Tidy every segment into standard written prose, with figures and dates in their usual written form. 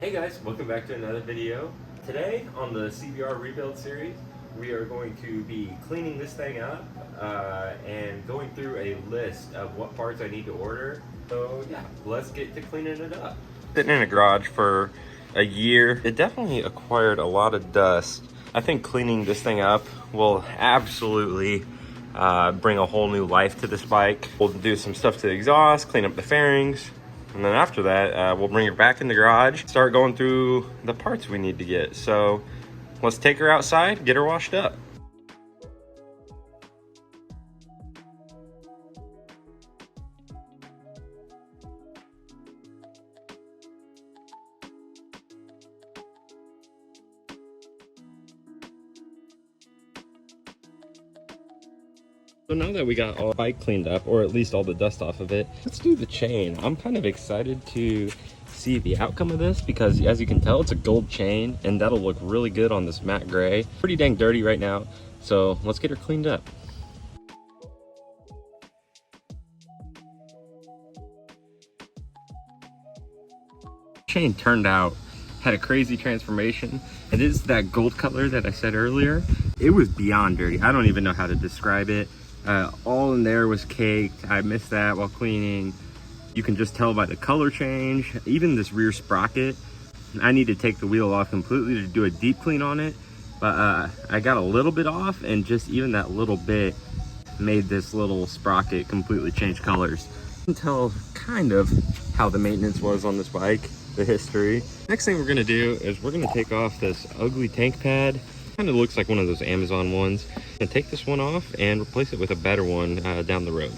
Hey guys, welcome back to another video. Today on the CBR rebuild series, we are going to be cleaning this thing up and going through a list of what parts I need to order. So yeah, let's get to cleaning it up. Sitting in a garage for a year, it definitely acquired a lot of dust. I think cleaning this thing up will absolutely bring a whole new life to this bike. We'll do some stuff to the exhaust, clean up the fairings. And then after that, we'll bring her back in the garage, start going through the parts we need to get. So let's take her outside, get her washed up. So now that we got all the bike cleaned up, or at least all the dust off of it, let's do the chain. I'm kind of excited to see the outcome of this because as you can tell, it's a gold chain and that'll look really good on this matte gray. Pretty dang dirty right now, so let's get her cleaned up. Chain turned out, had a crazy transformation. It is that gold color that I said earlier. It was beyond dirty. I don't even know how to describe it. All in there was caked. I missed that while cleaning. You can just tell by the color change. Even this rear sprocket, I need to take the wheel off completely to do a deep clean on it. But I got a little bit off, and just even that little bit made this little sprocket completely change colors. You can tell kind of how the maintenance was on this bike, the history. Next thing we're gonna do is we're gonna take off this ugly tank pad. Kind of looks like one of those Amazon ones. And take this one off and replace it with a better one down the road.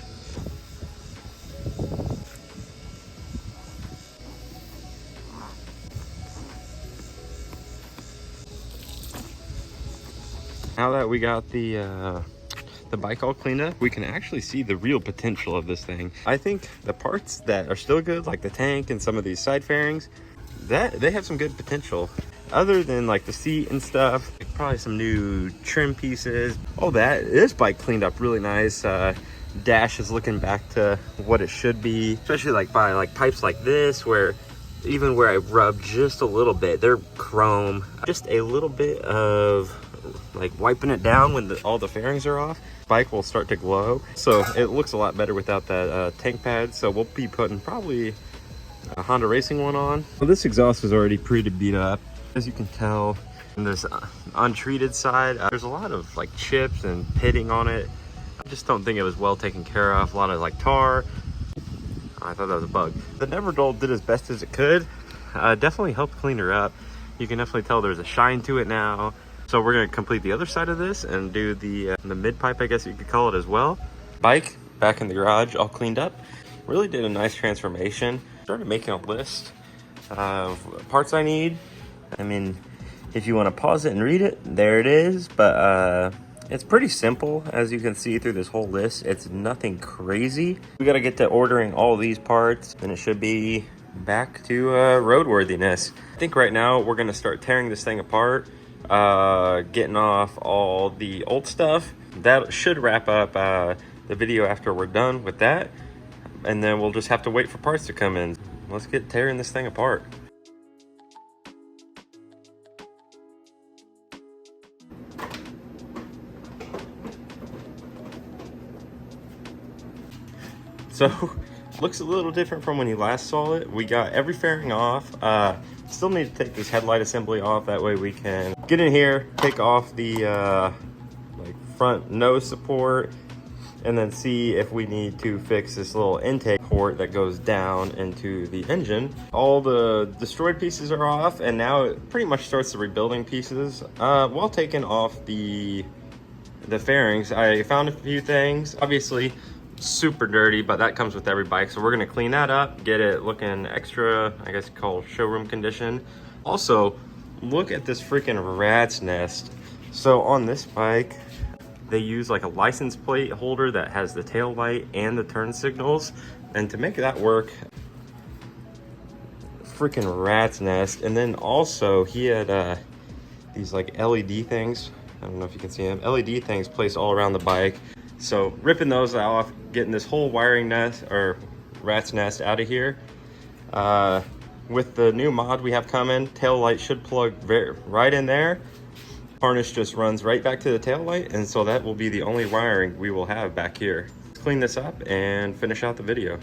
Now that we got the bike all cleaned up, we can actually see the real potential of this thing. I think the parts that are still good, like the tank and some of these side fairings, that they have some good potential. Other than like the seat and stuff, like probably some new trim pieces. All that, this bike cleaned up really nice. Dash is looking back to what it should be, especially like by like pipes like this, where even where I rubbed just a little bit, they're chrome. Just a little bit of like wiping it down when all the fairings are off, bike will start to glow. So it looks a lot better without that tank pad. So we'll be putting probably a Honda Racing one on. Well, this exhaust is already pretty beat up. As you can tell, in this untreated side, there's a lot of like chips and pitting on it. I just don't think it was well taken care of. A lot of like tar. I thought that was a bug. The Never Dull did as best as it could. Definitely helped clean her up. You can definitely tell there's a shine to it now. So we're gonna complete the other side of this and do the mid pipe, I guess you could call it as well. Bike back in the garage, all cleaned up. Really did a nice transformation. Started making a list of parts I need. I mean, if you want to pause it and read it, there it is. But it's pretty simple, as you can see through this whole list. It's nothing crazy. We got to get to ordering all these parts, and it should be back to roadworthiness. I think right now we're going to start tearing this thing apart, getting off all the old stuff. That should wrap up the video after we're done with that. And then we'll just have to wait for parts to come in. Let's get tearing this thing apart. So, looks a little different from when you last saw it. We got every fairing off. Still need to take this headlight assembly off. That way we can get in here, take off the like front nose support, and then see if we need to fix this little intake port that goes down into the engine. All the destroyed pieces are off, and now it pretty much starts the rebuilding pieces. While taking off the fairings, I found a few things. Obviously, super dirty, but that comes with every bike. So we're gonna clean that up, get it looking extra, I guess called showroom condition. Also, look at this freaking rat's nest. So on this bike, they use like a license plate holder that has the tail light and the turn signals. And to make that work, freaking rat's nest. And then also he had these like LED things. I don't know if you can see them. LED things placed all around the bike. So ripping those off, getting this whole wiring nest or rat's nest out of here. with the new mod we have coming, tail light should plug right in there. Harness just runs right back to the tail light, and so that will be the only wiring we will have back here. Let's clean this up and finish out the video.